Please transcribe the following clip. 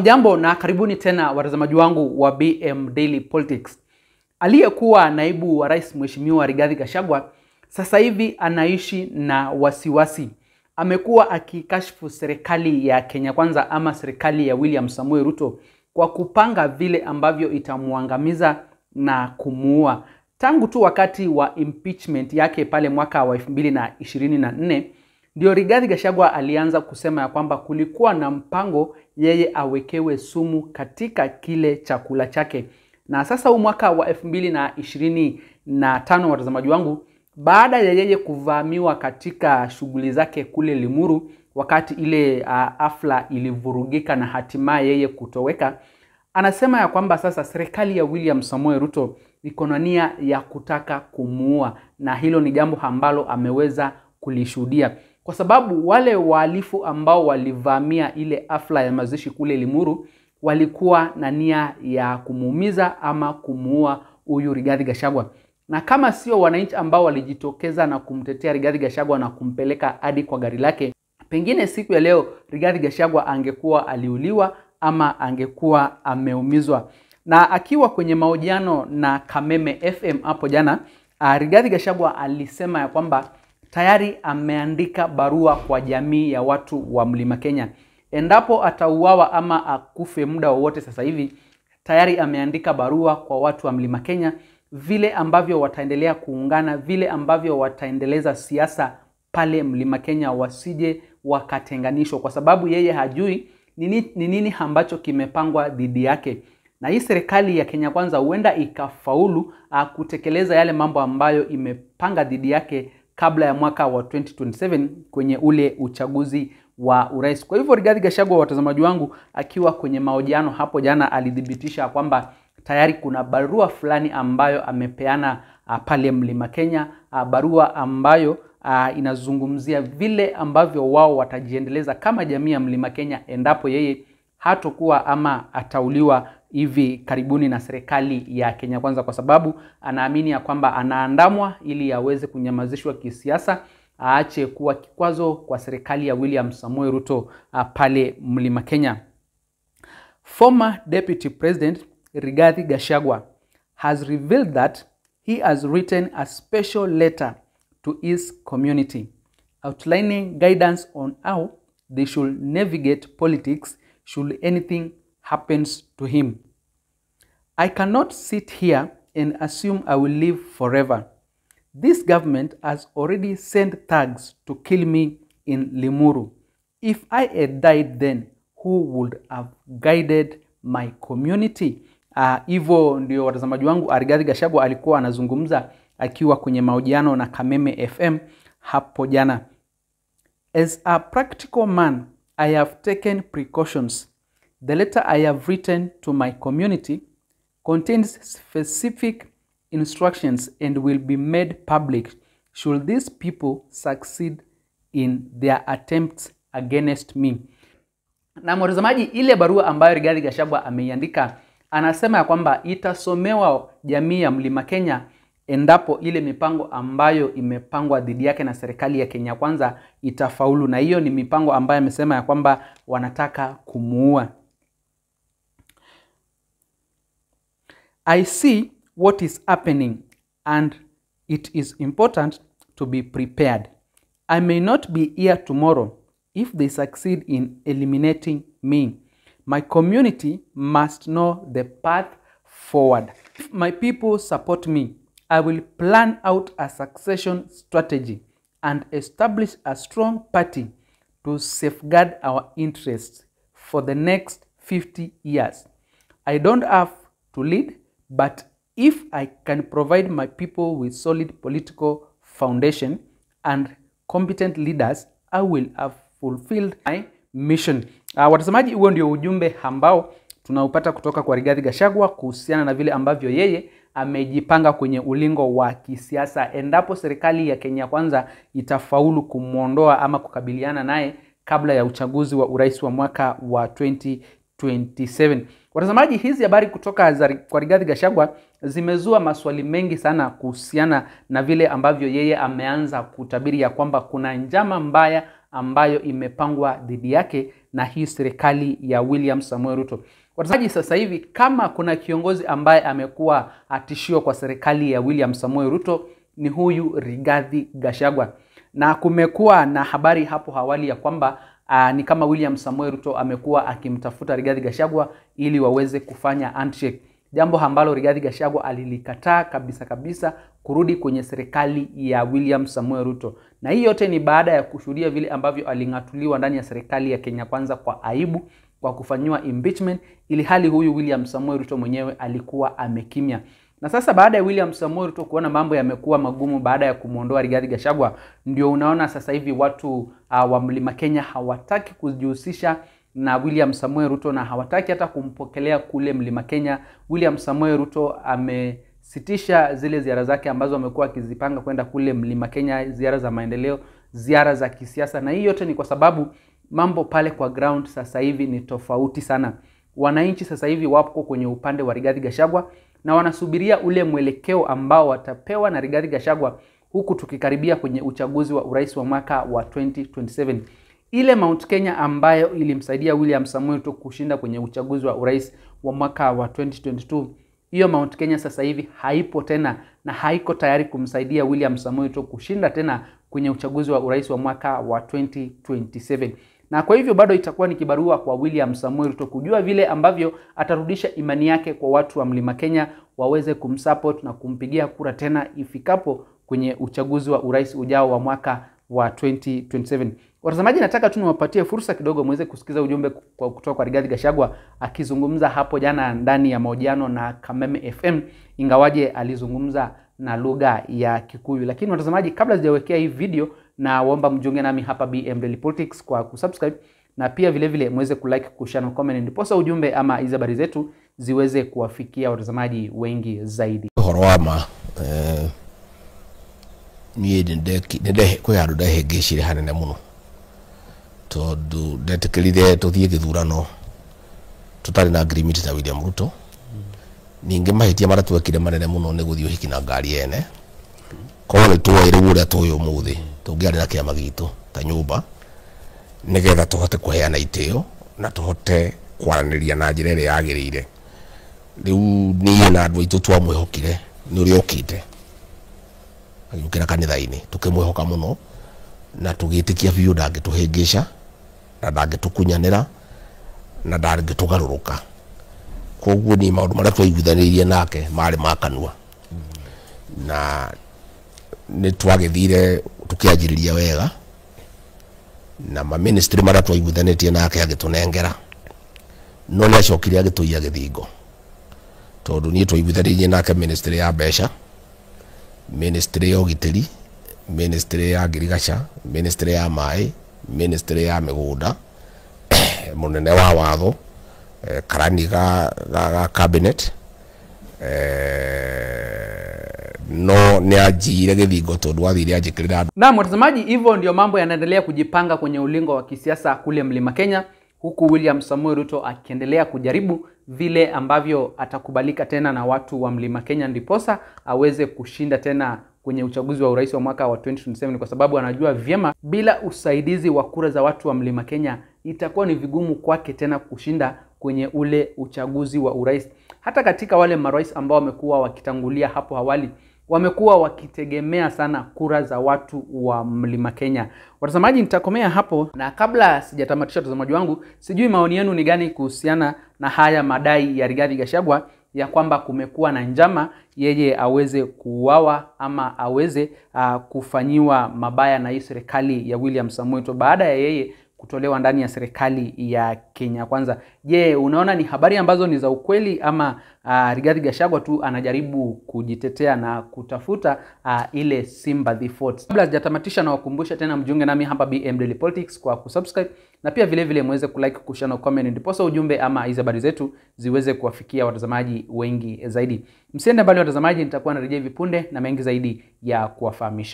Hamjambo na karibuni tena watazamaji wangu wa BM Daily Politics. Aliyekuwa naibu wa rais Mheshimiwa Rigathi Gachagua sasa hivi anaishi na wasiwasi. Amekuwa akikashifu serikali ya Kenya Kwanza ama serikali ya William Samoei Ruto kwa kupanga vile ambavyo itamuangamiza na kumuua. Tangu tu wakati wa impeachment yake pale mwaka wa 2024 ndio Rigathi Gachagua alianza kusema ya kwamba kulikuwa na mpango yeye awekewe sumu katika kile chakula chake. Na sasa huu mwaka wa 2025 watazamaji wangu, baada ya yeye kuvamiwa katika shughuli zake kule Limuru wakati ile afla ilivurugika na hatimaye yeye kutoweka, anasema ya kwamba sasa serikali ya William Samoei Ruto iko na nia ya kutaka kumuua, na hilo ni jambo ambalo ameweza kulishuhudia. Kwa sababu wale wahalifu ambao walivamia ile afla ya mazishi kule Limuru walikuwa na nia ya kumuumiza ama kumuua huyu Rigathi Gachagua. Na kama sio wananchi ambao walijitokeza na kumtetea Rigathi Gachagua na kumpeleka hadi kwa gari lake, pengine siku ya leo Rigathi Gachagua angekuwa aliuliwa ama angekuwa ameumizwa. Na akiwa kwenye mahojiano na Kameme FM hapo jana, Rigathi Gachagua alisema ya kwamba tayari ameandika barua kwa jamii ya watu wa Mlima Kenya. Endapo atauawa ama akufe muda wowote sasa hivi, tayari ameandika barua kwa watu wa Mlima Kenya vile ambavyo wataendelea kuungana, vile ambavyo wataendeleza siasa pale Mlima Kenya, wasije wakatenganishwa, kwa sababu yeye hajui ni nini ambacho kimepangwa dhidi yake. Na hii serikali ya Kenya Kwanza huenda ikafaulu kutekeleza yale mambo ambayo imepanga dhidi yake kabla ya mwaka wa 2027 kwenye ule uchaguzi wa urais. Kwa hivyo Rigathi Gachagua, watazamaji wangu, akiwa kwenye mahojiano hapo jana alidhibitisha kwamba tayari kuna barua fulani ambayo amepeana pale Mlima Kenya, barua ambayo inazungumzia vile ambavyo wao watajiendeleza kama jamii ya Mlima Kenya endapo yeye hatakuwa ama atauliwa hivi karibuni na serikali ya Kenya Kwanza, kwa sababu anaamini ya kwamba anaandamwa ili aweze kunyamazishwa kisiasa, aache kuwa kikwazo kwa serikali ya William Samoei Ruto pale Mlima Kenya. Former Deputy President Rigathi Gachagua has revealed that he has written a special letter to his community outlining guidance on how they should navigate politics should anything happens to him. I cannot sit here and assume I will live forever. This government has already sent thugs to kill me in Limuru. If I had died then, who would have guided my community? Hivyo ndio watazamaji wangu, Rigathi Gachagua alikuwa anazungumza akiwa kwenye mahojiano na Kameme FM hapo jana. As a practical man, I have taken precautions. The letter I have written to my community contains specific instructions and will be made public should these people succeed in their attempts against me. Na mtazamaji, ile barua ambayo Rigathi Gachagua ameiandika, anasema ya kwamba itasomewa jamii ya Mlima Kenya endapo ile mipango ambayo imepangwa dhidi yake na serikali ya Kenya Kwanza itafaulu, na hiyo ni mipango ambayo amesema ya kwamba wanataka kumuua. I see what is happening and it is important to be prepared. I may not be here tomorrow if they succeed in eliminating me. My community must know the path forward. If my people support me, I will plan out a succession strategy and establish a strong party to safeguard our interests for the next 50 years. I don't have to lead, but if I can provide my people with solid political foundation and competent leaders, I will have fulfilled my mission. Watazamaji, huo ndio ujumbe ambao tunaupata kutoka kwa Rigathi Gachagua kuhusiana na vile ambavyo yeye amejipanga kwenye ulingo wa kisiasa endapo serikali ya Kenya Kwanza itafaulu kumuondoa ama kukabiliana naye kabla ya uchaguzi wa urais wa mwaka wa 2027. Watazamaji, hizi habari kutoka kwa Rigathi Gachagua zimezua maswali mengi sana kuhusiana na vile ambavyo yeye ameanza kutabiri ya kwamba kuna njama mbaya ambayo imepangwa dhidi yake na hii serikali ya William Samoei Ruto. Watazamaji, sasa hivi kama kuna kiongozi ambaye amekuwa tishio kwa serikali ya William Samoei Ruto ni huyu Rigathi Gachagua. Na kumekuwa na habari hapo awali ya kwamba ni kama William Samoei Ruto amekuwa akimtafuta Rigathi Gachagua ili waweze kufanya handshake. Jambo ambalo Rigathi Gachagua alilikataa kabisa kurudi kwenye serikali ya William Samoei Ruto. Na hii yote ni baada ya kushuhudia vile ambavyo aling'atuliwa ndani ya serikali ya Kenya Kwanza kwa aibu kwa kufanywa impeachment, ili hali huyu William Samoei Ruto mwenyewe alikuwa amekimya. Na sasa baada ya William Samoei Ruto kuona mambo yamekuwa magumu baada ya kumuondoa Rigathi Gachagua, ndio unaona sasa hivi watu wa Mlima Kenya hawataki kujihusisha na William Samoei Ruto na hawataki hata kumpokelea kule Mlima Kenya. William Samoei Ruto amesitisha zile ziara zake ambazo amekuwa akizipanga kwenda kule Mlima Kenya, ziara za maendeleo, ziara za kisiasa, na hii yote ni kwa sababu mambo pale kwa ground sasa hivi ni tofauti sana. Wananchi sasa hivi wapo kwenye upande wa Rigathi Gachagua na wanasubiria ule mwelekeo ambao watapewa na Rigathi Gachagua, huku tukikaribia kwenye uchaguzi wa urais wa mwaka wa 2027. Ile Mount Kenya ambayo ilimsaidia William Samoei Ruto kushinda kwenye uchaguzi wa urais wa mwaka wa 2022, hiyo Mount Kenya sasa hivi haipo tena na haiko tayari kumsaidia William Samoei Ruto kushinda tena kwenye uchaguzi wa urais wa mwaka wa 2027. Na kwa hivyo bado itakuwa ni kibarua kwa William Samoei Ruto kujua vile ambavyo atarudisha imani yake kwa watu wa Mlima Kenya waweze kumsupport na kumpigia kura tena ifikapo kwenye uchaguzi wa urais ujao wa mwaka wa 2027. Watazamaji, nataka tu niwapatie fursa kidogo muweze kusikiza ujumbe kutoka kwa Rigathi Gachagua akizungumza hapo jana ndani ya mahojiano na Kameme FM, ingawaje alizungumza na lugha ya Kikuyu. Lakini watazamaji, kabla sijawekea hii video, na waomba mjiunge nami hapa BM Daily Politics kwa kusubscribe na pia vile vile muweze kulike, kushare na comment, ndiposa ujumbe ama hizo habari zetu ziweze kuwafikia watazamaji wengi zaidi. Horowama niĩ nĩnde kwĩ handũ ndehĩngĩcire hanene mũno tondũ ndetĩkĩrire tũthiĩ gĩthurano tũtarĩ na agreement na William Ruto. Ningĩ mahĩtia marĩa twekire manene mũno nĩ gũthiĩ ũhiki na ngari ene, koguo nĩtwoire ũrĩa tũĩ ũmũthĩ tũngĩarĩ na kĩama gitũ ta nyũmba nĩgetha tũhote kũheana itĩo na tũhote kwaranĩria na njĩra ĩrĩa yagĩrĩire. Rĩu niĩ na andũ aitũ twamwĩhokire nĩ ũrĩa ũkĩte agĩũkĩra kanitha-inĩ, tũkĩmwĩhoka mũno na tũgĩtĩkia biũ ndangĩtũhĩngĩca na ndangĩtũkunyanĩra na ndangĩtũgarũrũka. Koguo ni maũndũ marĩa twaiguithanĩirie nake marĩ ma kanua na nĩ twagĩthire tũkĩanjĩrĩria wega na ma ministry marĩa twaiguithanĩtie nake agĩtũnengera, no nĩ acokire agĩtũiya gĩthingo tondũ niĩ twaiguithanĩirie nake ministry ya mbeca, ministry ya ũgitĩri, ministry ya ngirigaca, ministry ya maĩ, ministry ya mĩgũnda, mũnene wa watho, karani ga cabinet, no ni ajire githingo tondu athire ajikirira. Na mtazamaji, hivyo ndio mambo yanaendelea kujipanga kwenye ulingo wa kisiasa kule Mlima Kenya, huku William Samoei Ruto akiendelea kujaribu vile ambavyo atakubalika tena na watu wa Mlima Kenya ndiposa aweze kushinda tena kwenye uchaguzi wa urais wa mwaka wa 2027, kwa sababu anajua vyema bila usaidizi wa kura za watu wa Mlima Kenya itakuwa ni vigumu kwake tena kushinda kwenye ule uchaguzi wa urais. Hata katika wale marais ambao wamekuwa wakitangulia hapo awali, wamekuwa wakitegemea sana kura za watu wa Mlima Kenya. Watazamaji, nitakomea hapo, na kabla sijatamatisha watazamaji wangu, sijui maoni yenu ni gani kuhusiana na haya madai ya Rigathi Gachagua ya kwamba kumekuwa na njama yeye aweze kuuawa ama aweze kufanyiwa mabaya na hii serikali ya William Samoei Ruto baada ya yeye kutolewa ndani ya serikali ya Kenya Kwanza. Je, unaona ni habari ambazo ni za ukweli ama Rigathi Gachagua tu anajaribu kujitetea na kutafuta ile sympathy votes? Kabla sijatamatisha, na wakumbusha tena mjiunge nami hapa BM Daily Politics kwa kusubscribe na pia vile vile muweze kulike, kushare na comment, ndiposa ujumbe ama hizo habari zetu ziweze kuwafikia watazamaji wengi zaidi. Msiende mbali watazamaji, nitakuwa narejea hivi punde na mengi zaidi ya kuwafahamisha.